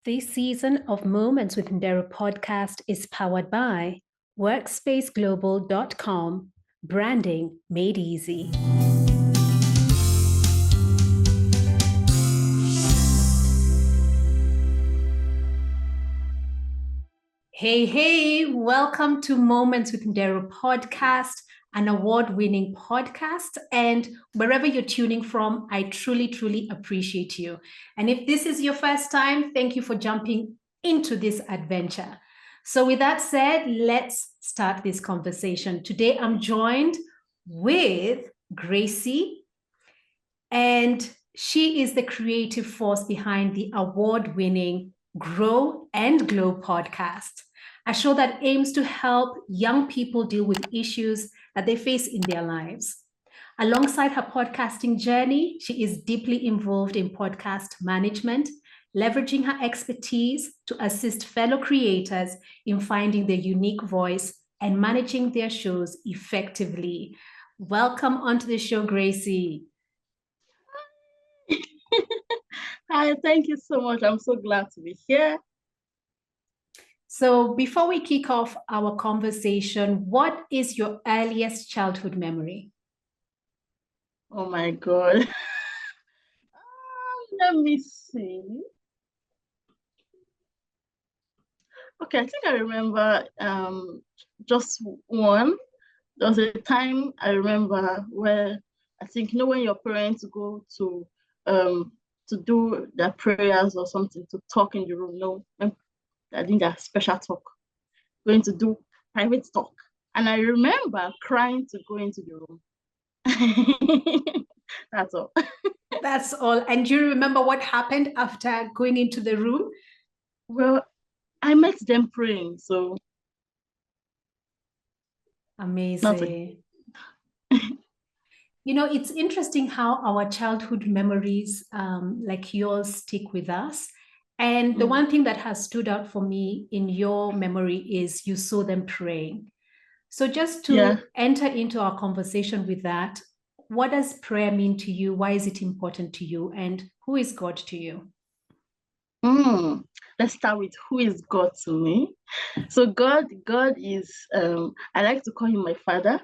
This season of Moments with Nderru podcast is powered by workspaceglobal.com, branding made easy. Hey, welcome to Moments with Nderru podcast, an award-winning podcast. And wherever you're tuning from, I truly appreciate you. And if this is your first time, thank you for jumping into this adventure. So with that said, let's start this conversation. Today, I'm joined with Gracie, and she is the creative force behind the award-winning Grow&Glow Podcast, a show that aims to help young people deal with issues that they face in their lives. Alongside her podcasting journey, she is deeply involved in podcast management, leveraging her expertise to assist fellow creators in finding their unique voice and managing their shows effectively. Welcome onto the show, Gracie. Hi, thank you so much. I'm so glad to be here. So before we kick off our conversation, what is your earliest childhood memory? Oh my God. Let me see. Okay, I think I remember just one. There was a time I remember where I think, when your parents go to do their prayers or something, to talk in the room, I think that special talk, going to do private talk. And I remember crying to go into the room. That's all. That's all. And do you remember what happened after going into the room? Well, I met them praying, so amazing. It's interesting how our childhood memories, like yours, stick with us. And the one thing that has stood out for me in your memory is you saw them praying. So just to enter into our conversation with that, what does prayer mean to you? Why is it important to you? And who is God to you? Let's start with who is God to me. So God is, I like to call him my father.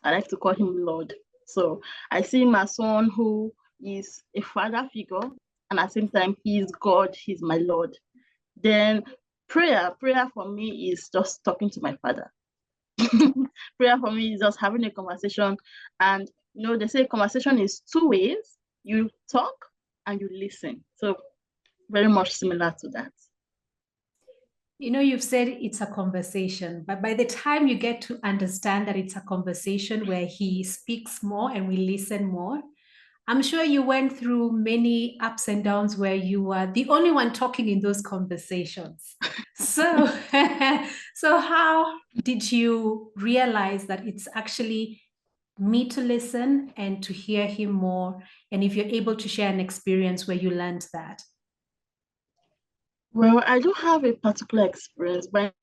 I like to call him Lord. So I see him as someone who is a father figure, and at the same time, he is God, he's my Lord. Then prayer for me is just talking to my father. Prayer for me is just having a conversation. And they say conversation is two ways. You talk and you listen. So very much similar to that. You've said it's a conversation, but by the time you get to understand that it's a conversation where he speaks more and we listen more, I'm sure you went through many ups and downs where you were the only one talking in those conversations. So how did you realize that it's actually me to listen and to hear him more? And if you're able to share an experience where you learned that. Well, I don't have a particular experience, but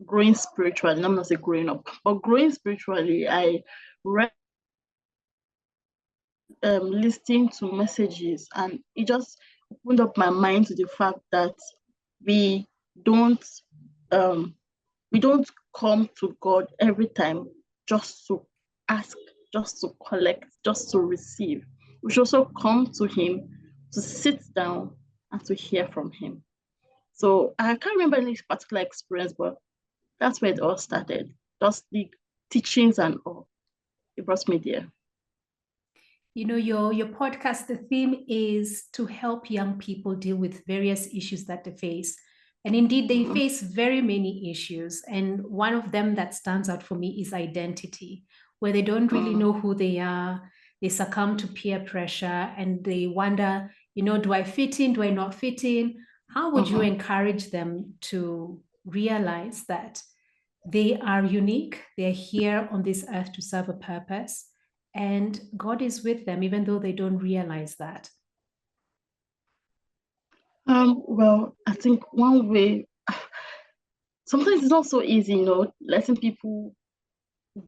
growing spiritually, I'm not saying growing up, but growing spiritually, I read listening to messages, and it just opened up my mind to the fact that we don't come to God every time just to ask, just to collect, just to receive. We should also come to him to sit down and to hear from him. So I can't remember any particular experience, but that's where it all started. Just the teachings and all. It brought me there. Your podcast, the theme is to help young people deal with various issues that they face. And indeed, they face very many issues. And one of them that stands out for me is identity, where they don't really know who they are. They succumb to peer pressure and they wonder, do I fit in? Do I not fit in? How would you encourage them to realize that they are unique? They're here on this earth to serve a purpose. And God is with them, even though they don't realize that. Well, I think one way, sometimes it's not so easy, letting people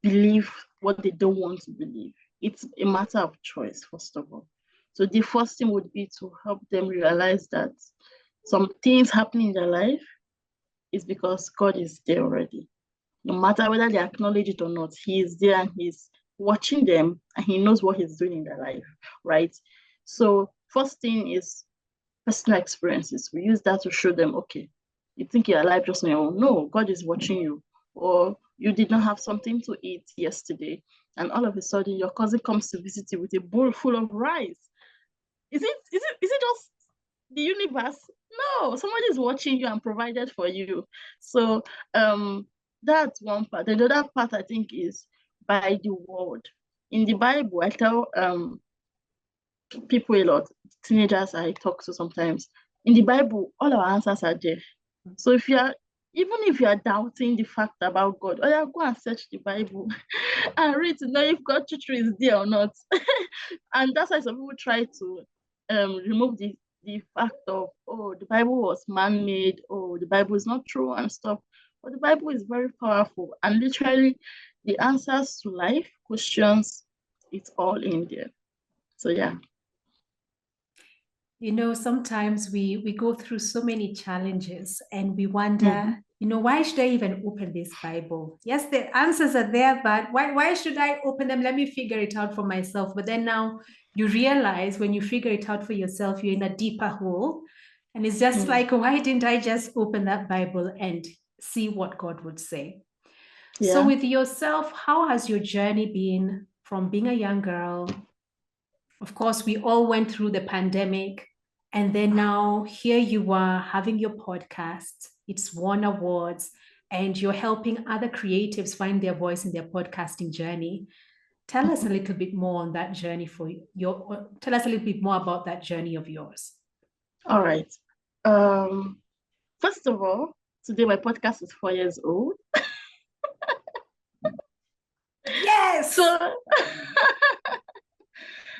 believe what they don't want to believe. It's a matter of choice, first of all. So the first thing would be to help them realize that some things happening in their life is because God is there already. No matter whether they acknowledge it or not, He is there and He's watching them and He knows what He's doing in their life, right? So first thing is personal experiences. We use that to show them, okay, you think you're alive just on your own. No, God is watching you. Or you did not have something to eat yesterday, and all of a sudden your cousin comes to visit you with a bowl full of rice. Is it just the universe? No, somebody is watching you and provided for you. So that's one part. And the other part I think is by the word. In the Bible, I tell people a lot, teenagers I talk to sometimes. In the Bible, all our answers are there. So even if you are doubting the fact about God, go and search the Bible and read to know if God truly is there or not. And that's why some people try to remove the fact of, oh, the Bible was man-made, oh, the Bible is not true and stuff. But the Bible is very powerful, and literally the answers to life questions, it's all in there. So yeah. Sometimes we go through so many challenges and we wonder, why should I even open this Bible? Yes, the answers are there, but why should I open them? Let me figure it out for myself. But then now you realize when you figure it out for yourself, you're in a deeper hole. And it's just like, why didn't I just open that Bible and see what God would say? Yeah. So with yourself, how has your journey been from being a young girl? Of course, we all went through the pandemic. And then now here you are having your podcast. It's won awards and you're helping other creatives find their voice in their podcasting journey. Tell us a little bit more on that journey tell us a little bit more about that journey of yours. All right. First of all, today my podcast is 4 years old. Yes. So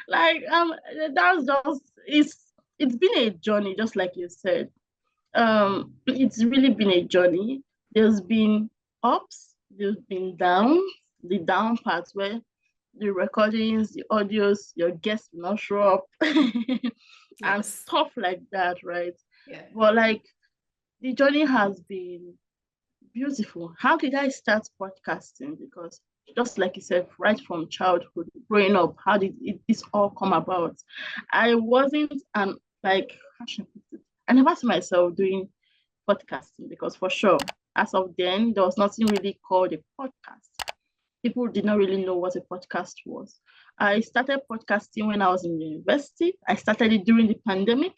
that's just it's been a journey, just like you said. It's really been a journey. There's been ups, there's been downs, the down parts where the recordings, the audios, your guests will not show up and stuff like that, right? Yeah. But the journey has been beautiful. How did I start podcasting? Because just like you said, right from childhood, growing up, how did this all come about? I wasn't I never see myself doing podcasting, because for sure, as of then, there was nothing really called a podcast. People did not really know what a podcast was. I started podcasting when I was in university. I started it during the pandemic.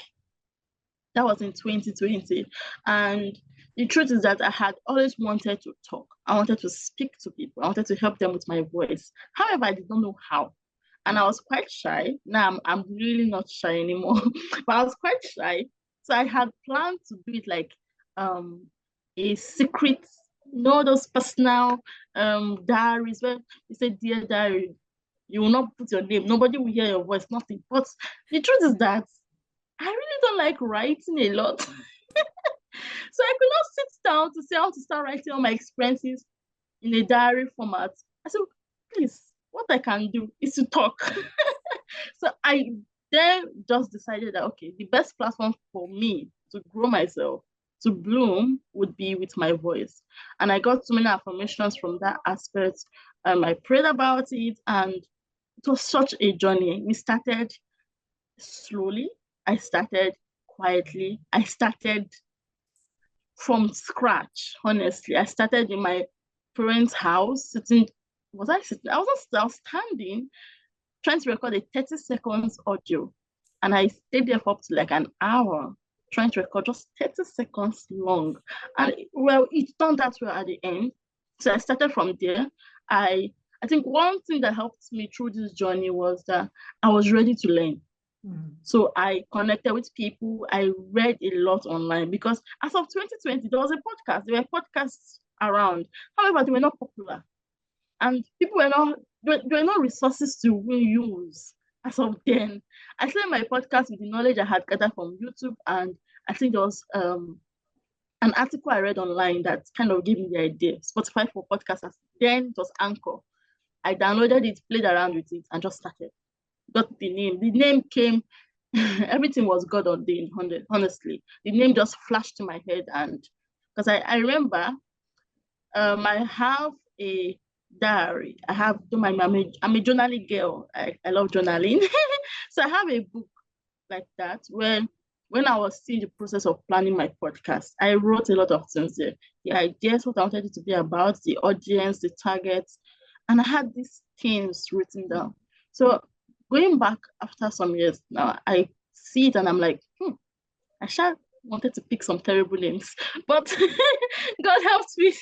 That was in 2020. And the truth is that I had always wanted to talk. I wanted to speak to people. I wanted to help them with my voice. However, I did not know how. And I was quite shy. Now I'm really not shy anymore, but I was quite shy. So I had planned to do it like a secret, those personal diaries where you say, "Dear diary," you will not put your name. Nobody will hear your voice, nothing. But the truth is that I really don't like writing a lot. So I could not sit down to say how to start writing all my experiences in a diary format. I said, please, what I can do is to talk. So I then just decided that, okay, the best platform for me to grow myself, to bloom, would be with my voice. And I got so many affirmations from that aspect. I prayed about it, and it was such a journey. We started slowly. I started quietly. I started from scratch, honestly. I started in my parents' house, sitting. Was I sitting? I was standing, trying to record a 30 seconds audio. And I stayed there for up to like an hour, trying to record just 30 seconds long. And well, it turned out well at the end. So I started from there. I think one thing that helped me through this journey was that I was ready to learn. So I connected with people. I read a lot online, because as of 2020, there was a podcast. There were podcasts around. However, they were not popular. And people there were no resources to use as of then. I started my podcast with the knowledge I had gathered from YouTube. And I think there was an article I read online that kind of gave me the idea. Spotify for podcasters. Then it was Anchor. I downloaded it, played around with it, and just started. got the name. The name came, everything was God ordained, honestly. The name just flashed to my head. And because I remember I have a diary. I'm a journaling girl. I love journaling. So I have a book like that when I was still in the process of planning my podcast. I wrote a lot of things there. The ideas, what I wanted it to be about, the audience, the targets, and I had these things written down. So going back after some years now, I see it and I'm like, I shall wanted to pick some terrible names, but God helped me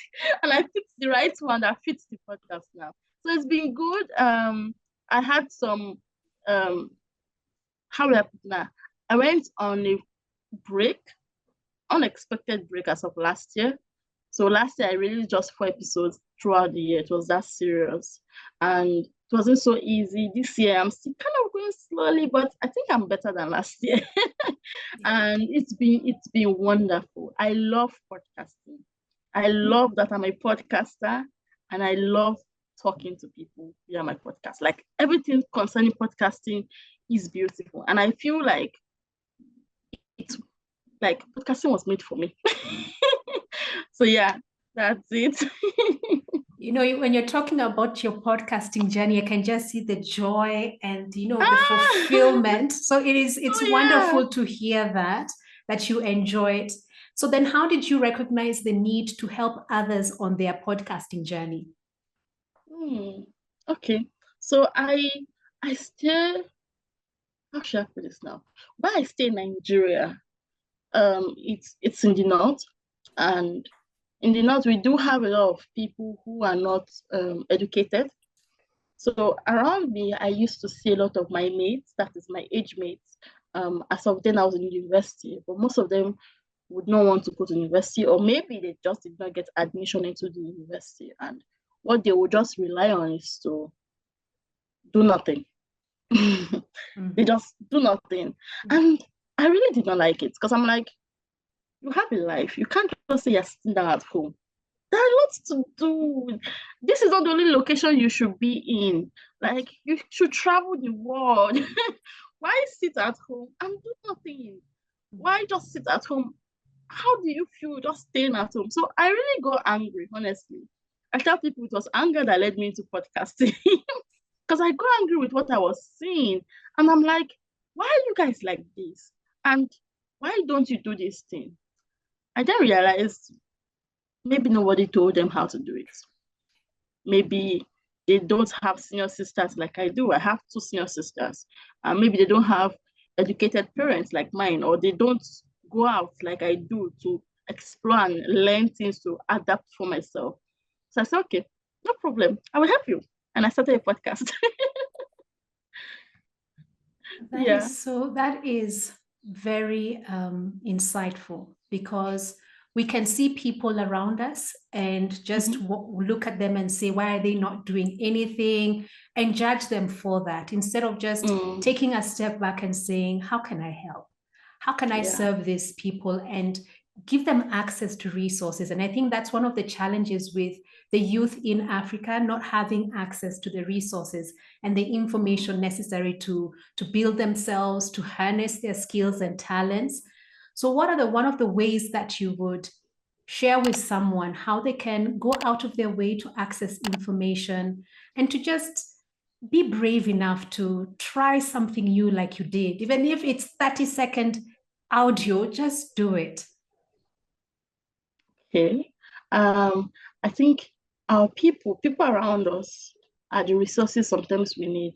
and I picked the right one that fits the podcast now. So it's been good. I had some how will I put now? I went on a break, unexpected break as of last year. So last year I released just 4 episodes throughout the year. It was that serious. And it wasn't so easy. This year I'm still kind of going slowly, but I think I'm better than last year. And it's been wonderful. I love podcasting. I love that I'm a podcaster and I love talking to people via my podcast. Like everything concerning podcasting is beautiful. And I feel like it's like podcasting was made for me. So yeah, that's it. When you're talking about your podcasting journey, I can just see the joy and the fulfillment. So it's wonderful to hear that you enjoy it. So then how did you recognize the need to help others on their podcasting journey? Okay. So I still, how should I put this now? But I stay in Nigeria. It's in the north, and in the north we do have a lot of people who are not educated. So around me, I used to see a lot of my mates, that is my age mates. As of then, I was in university, but most of them would not want to go to university, or maybe they just did not get admission into the university, and what they would just rely on is to do nothing. They just do nothing. And I really did not like it because I'm like, you have a life. You can't just say you're sitting down at home. There are lots to do. This is not the only location you should be in. Like, you should travel the world. Why sit at home and do nothing? Why just sit at home? How do you feel just staying at home? So I really got angry, honestly. I tell people it was anger that led me into podcasting. Because I got angry with what I was seeing. And I'm like, why are you guys like this? And why don't you do this thing? I then realized maybe nobody told them how to do it. Maybe they don't have senior sisters like I do. I have 2 senior sisters. Maybe they don't have educated parents like mine, or they don't go out like I do to explore and learn things to adapt for myself. So I said, okay, no problem. I will help you. And I started a podcast. That is very insightful, because we can see people around us and just look at them and say, why are they not doing anything, and judge them for that, instead of just taking a step back and saying, how can I help? How can I serve these people and give them access to resources? And I think that's one of the challenges with the youth in Africa, not having access to the resources and the information necessary to build themselves, to harness their skills and talents. So what are one of the ways that you would share with someone how they can go out of their way to access information and to just be brave enough to try something new like you did? Even if it's 30-second audio, just do it. Okay. I think our people around us are the resources sometimes we need.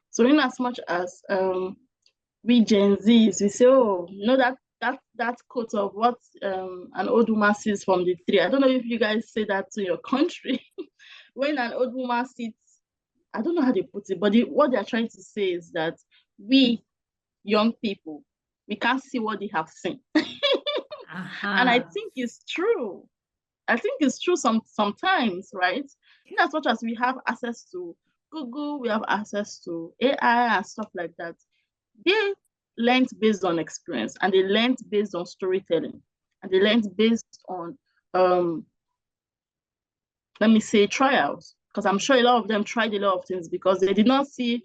So in as much as we Gen Zs, we say, oh, that quote of what an old woman sees from the tree. I don't know if you guys say that to your country. When an old woman sits, I don't know how they put it, but what they're trying to say is that we young people, we can't see what they have seen. And I think it's true. I think it's true sometimes, right? In as much as we have access to Google, we have access to AI and stuff like that. They learned based on experience, and they learned based on storytelling, and they learned based on, let me say, trials. Because I'm sure a lot of them tried a lot of things because they did not see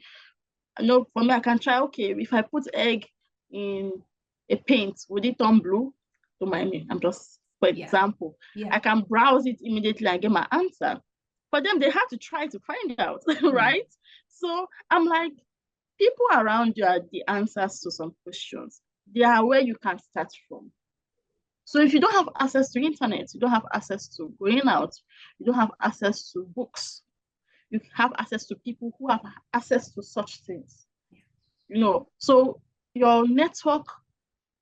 I know for me, I can try, okay, if I put egg in a paint, would it turn blue? Don't mind me. I'm just, for example, I can browse it immediately and get my answer. For them, they have to try to find out, right? So I'm like, people around you are the answers to some questions. They are where you can start from. So if you don't have access to internet, you don't have access to going out, you don't have access to books, you have access to people who have access to such things. So your network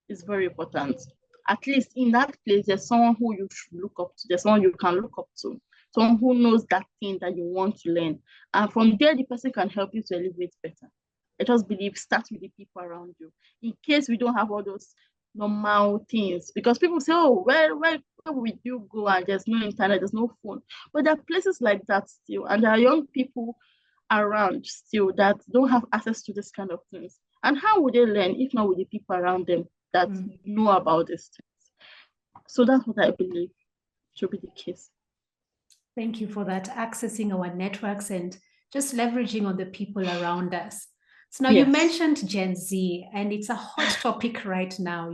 is very important. At least in that place, there's someone who you should look up to. There's someone you can look up to. Someone who knows that thing that you want to learn. And from there, the person can help you to elevate better. I just believe start with the people around you. In case we don't have all those normal things. Because people say, oh, where would you go? And there's no internet, there's no phone. But there are places like that still. And there are young people around still that don't have access to this kind of things. And how would they learn if not with the people around them that know about these things? So that's what I believe should be the case. Thank you for that. Accessing our networks and just leveraging on the people around us. So now you mentioned Gen Z, and it's a hot topic right now,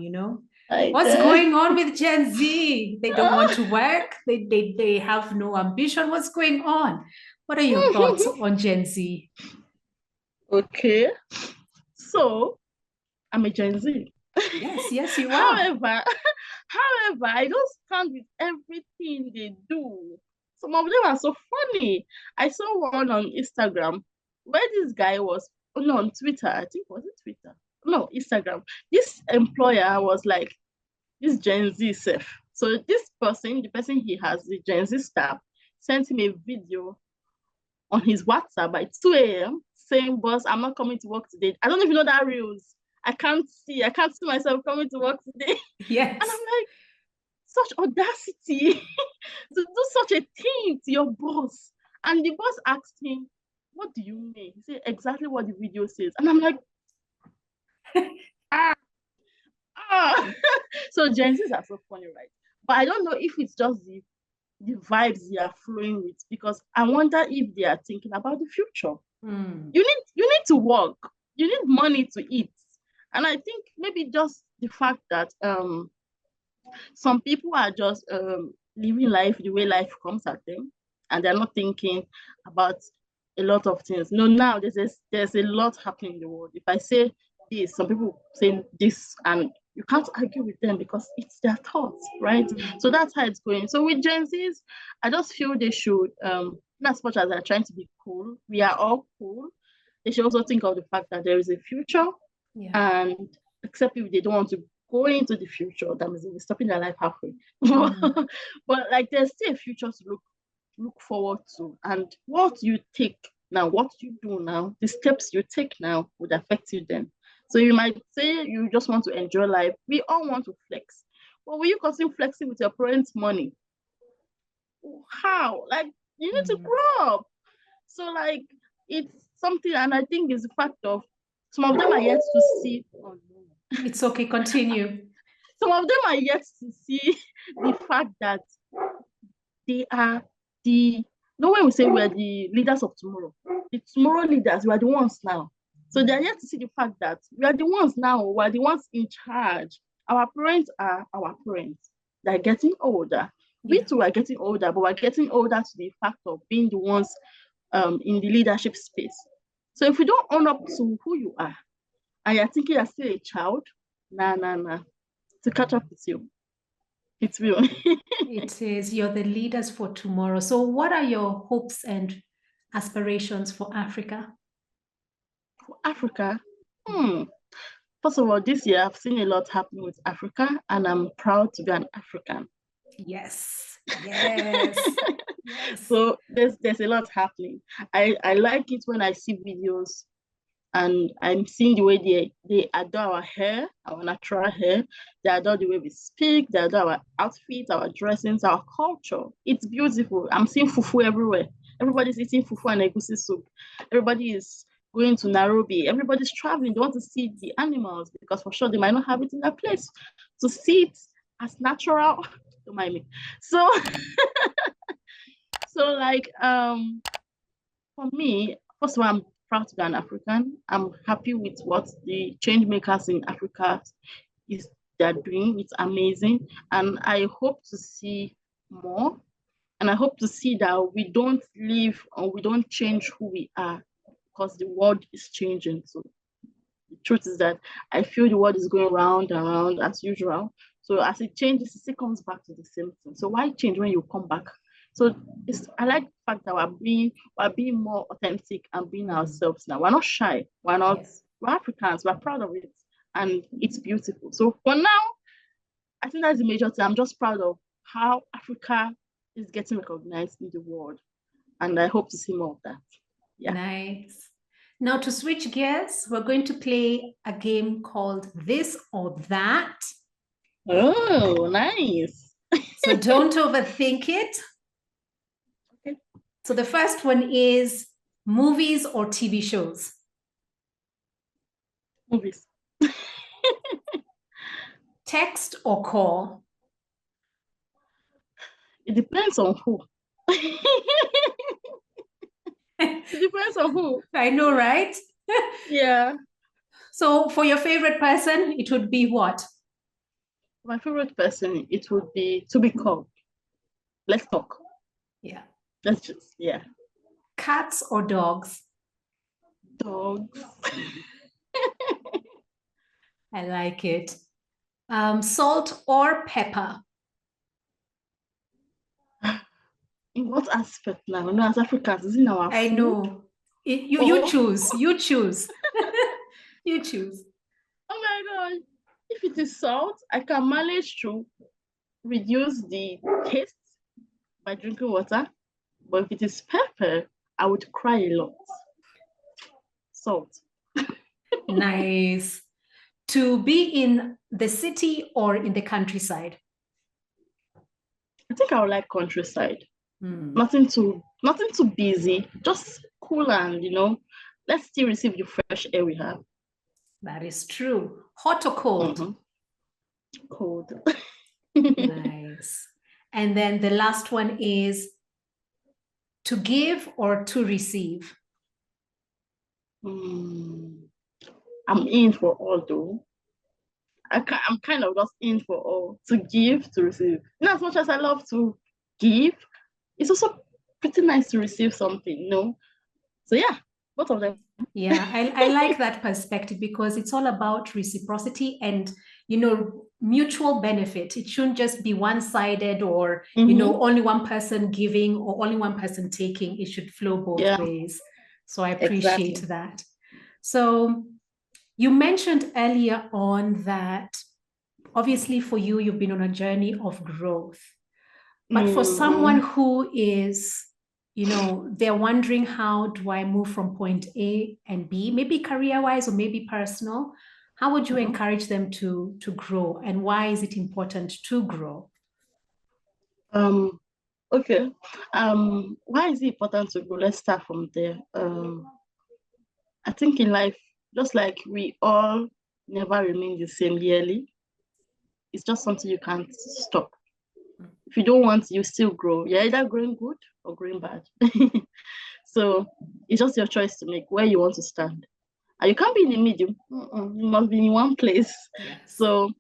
What's going on with Gen Z? They don't want to work. They have no ambition. What's going on? What are your thoughts on Gen Z? Okay. So I'm a Gen Z. Yes, you are. However, I don't stand with everything they do. Some of them are so funny. I saw one on Instagram where this guy was, on Twitter, I think, was it Twitter? No, Instagram. This employer was like, this Gen Z self. So this person, the person he has, the Gen Z staff, sent him a video on his WhatsApp by 2 a.m. saying, boss, I'm not coming to work today. I don't know if you know that reels. I can't see myself coming to work today. Yes. And I'm like, such audacity to do such a thing to your boss. And the boss asked him, what do you mean? He said exactly what the video says. And I'm like, So Gen Zs are so funny, right? But I don't know if it's just the vibes they are flowing with, because I wonder if they are thinking about the future. You need to work. You need money to eat. And I think maybe just the fact that some people are just living life the way life comes at them, and they're not thinking about a lot of things. Now there's a lot happening in the world. If I say this, some people say this, and you can't argue with them because it's their thoughts, right? So that's how it's going. So with Gen Zs, I just feel they should, as much as they're trying to be cool, we are all cool. They should also think of the fact that there is a future, and except if they don't want to go into the future, that means they're stopping their life halfway. But like there's still a future to look forward to, and what you take now, what you do now, the steps you take now would affect you then. So you might say you just want to enjoy life. We all want to flex. But will you consider flexing with your parents' money? How? Like, you need to grow up. So like, it's something, and I think it's the fact of some of them are yet to see. Oh, no. It's okay, continue. Some of them are yet to see the fact that they are when we say we're the leaders of tomorrow, the tomorrow leaders, we are the ones now. So they're yet to see the fact that we are the ones now, we are the ones in charge. Our parents are our parents. They're getting older. We too are getting older, but we're getting older to the fact of being the ones in the leadership space. So if we don't own up to who you are, and you're thinking you're still a child, nah. To catch up with you, it will. It is. You're the leaders for tomorrow. So what are your hopes and aspirations for Africa? For Africa? First of all, this year I've seen a lot happening with Africa, and I'm proud to be an African. Yes. So there's a lot happening. I like it when I see videos and I'm seeing the way they adore our hair, our natural hair. They adore the way we speak. They adore our outfits, our dressings, our culture. It's beautiful. I'm seeing fufu everywhere. Everybody's eating fufu and egusi soup. Everybody is going to Nairobi. Everybody's traveling. They want to see the animals because for sure they might not have it in their place. To see it as natural, don't mind me. So, so like, for me, first of all, I'm proud to be an African. I'm happy with what the change makers in Africa they're doing. It's amazing. And I hope to see more. And I hope to see that we don't live or we don't change who we are because the world is changing. So the truth is that I feel the world is going round and round as usual. So as it changes, it still comes back to the same thing. So why change when you come back? So I like the fact that we're being more authentic and being ourselves now. We're not shy. We're Africans. We're proud of it, and it's beautiful. So for now, I think that's the major thing. I'm just proud of how Africa is getting recognized in the world, and I hope to see more of that. Yeah. Nice. Now to switch gears, we're going to play a game called This or That. Oh, nice. So don't overthink it. Okay. So the first one is movies or TV shows? Movies. Text or call? It depends on who. It depends on who. I know, right? Yeah. So for your favorite person, it would be what? My favorite person, it would be to be called. Let's talk. Yeah. Let's just, yeah. Cats or dogs? Dogs. I like it. Salt or pepper? In what aspect now? You know, as Africans, is in our I food? know. You choose. You choose. You choose. Oh my God. If it is salt, I can manage to reduce the taste by drinking water. But if it is pepper, I would cry a lot. Salt. Nice. To be in the city or in the countryside? I think I would like countryside. Nothing too busy, just cool and let's still receive the fresh air we have. That is true. Hot or cold? Mm-hmm. Cold. Nice. And then the last one is to give or to receive? I'm in for all though. I'm kind of just in for all. To give, to receive. Not as much as I love to give, it's also pretty nice to receive something, So yeah, both of them. Yeah, I like that perspective because it's all about reciprocity and, mutual benefit. It shouldn't just be one-sided or, only one person giving or only one person taking. It should flow both ways. So I appreciate that. So you mentioned earlier on that obviously for you, you've been on a journey of growth. But for someone who is, they're wondering, how do I move from point A and B, maybe career-wise or maybe personal, how would you encourage them to grow, and why is it important to grow? Okay. Why is it important to grow? Let's start from there. I think in life, just like we all never remain the same yearly, it's just something you can't stop. If you don't want, you still grow. You're either growing good or growing bad. So it's just your choice to make where you want to stand. And you can't be in the middle. You must be in one place. Yes. So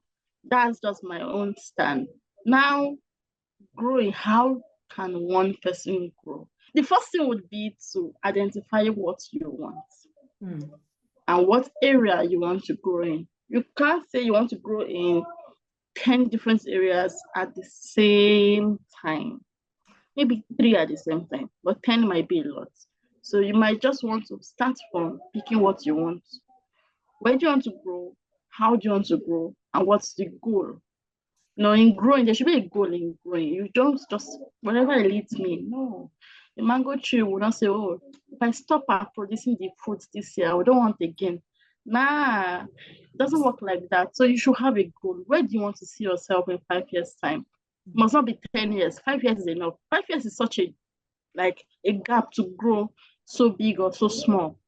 that's just my own stand. Now, growing, how can one person grow? The first thing would be to identify what you want and what area you want to grow in. You can't say you want to grow in 10 different areas at the same time. Maybe 3 at the same time, but 10 might be a lot. So you might just want to start from picking what you want. Where do you want to grow? How do you want to grow? And what's the goal? In growing, there should be a goal in growing. You don't just, whatever it leads me. No. The mango tree will not say, oh, if I stop at producing the fruits this year, I don't want again. Nah, it doesn't work like that. So you should have a goal. Where do you want to see yourself in 5 years' time? It must not be 10 years. 5 years is enough. 5 years is such a gap to grow so big or so small.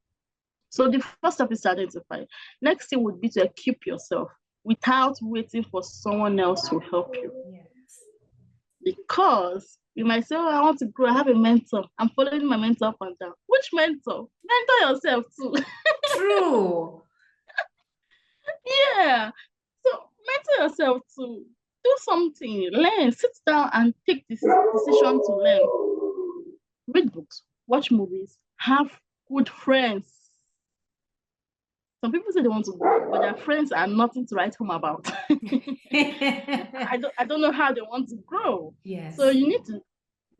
So the first step is to identify. Next thing would be to equip yourself without waiting for someone else to help you. Yes. Because You might say, oh, I want to grow. I have a mentor. I'm following my mentor up and down. Which mentor? Mentor yourself too. True. Yeah. So mentor yourself too. Do something. Learn. Sit down and take this decision to learn. Read books. Watch movies. Have good friends. Some people say they want to grow, but their friends are nothing to write home about. I don't know how they want to grow. Yes. So you need to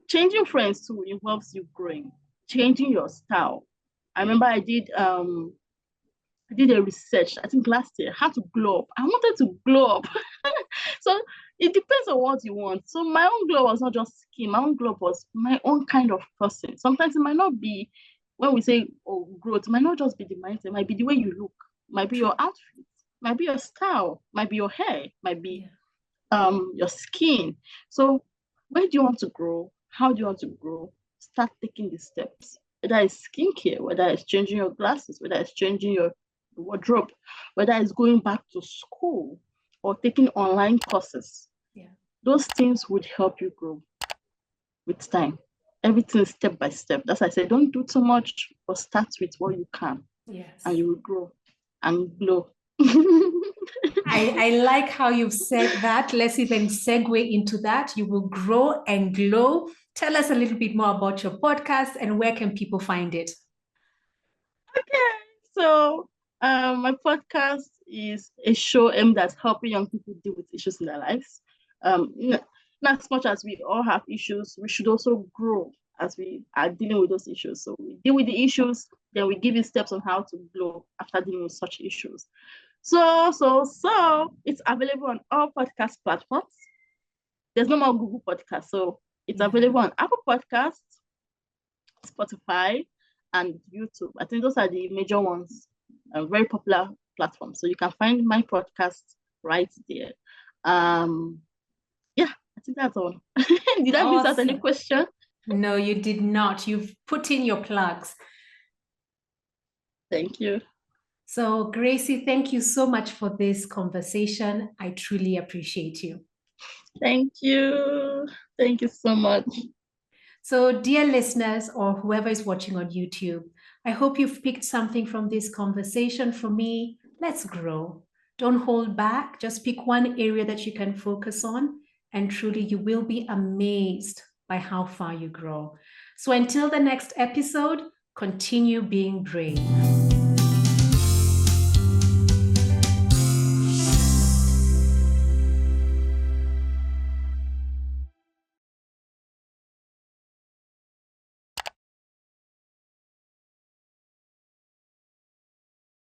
changing friends too involves you growing, changing your style. I remember I did a research, I think last year, how to glow up. I wanted to glow up. So it depends on what you want. So my own glow was not just skin, my own glow was my own kind of person. Sometimes it might not be, when we say, oh, growth, it might not just be the mindset, it might be the way you look, might be your outfit, might be your style, might be your hair, might be your skin. So where do you want to grow? How do you want to grow? Start taking the steps. Whether it's skincare, whether it's changing your glasses, whether it's changing your wardrobe, whether it's going back to school or taking online courses. Yeah. Those things would help you grow with time. Everything step by step. That's why I say don't do too much, but start with what you can. Yes. And you will grow and glow. I like how you've said that. Let's even segue into that. You will grow and glow. Tell us a little bit more about your podcast and where can people find it? Okay, so my podcast is a show aimed at helping young people deal with issues in their lives. Not as much as we all have issues, we should also grow as we are dealing with those issues. So we deal with the issues, then we give you steps on how to grow after dealing with such issues. So it's available on all podcast platforms. There's no more Google Podcast, so it's available on Apple Podcasts, Spotify, and YouTube. I think those are the major ones, very popular platforms. So you can find my podcast right there. Yeah, I think that's all. Did I miss out any question? No, you did not. You've put in your plugs. Thank you. So, Gracie, thank you so much for this conversation. I truly appreciate you. Thank you. Thank you so much. So, dear listeners, or whoever is watching on YouTube, I hope you've picked something from this conversation. For me, let's grow. Don't hold back. Just pick one area that you can focus on, and truly you will be amazed by how far you grow. So until the next episode, continue being brave.